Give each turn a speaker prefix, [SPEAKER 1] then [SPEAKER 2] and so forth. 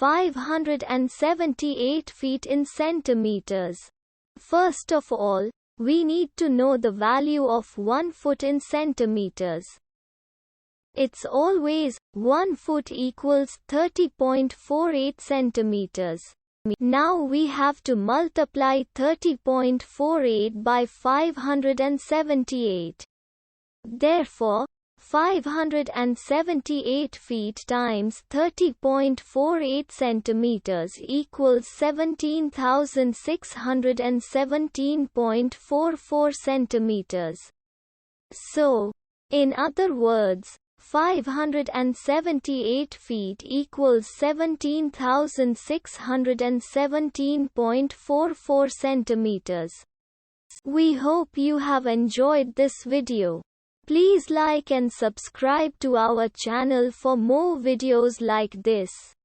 [SPEAKER 1] 578 feet in centimeters. First of all, we need to know the value of 1 foot in centimeters. It's always 1 foot equals 30.48 centimeters. Now we have to multiply 30.48 by 578. Therefore, 578 feet times 30.48 centimeters equals 17,617.44 centimeters. So, in other words, 578 feet equals 17,617.44 centimeters. We hope you have enjoyed this video. Please like and subscribe to our channel for more videos like this.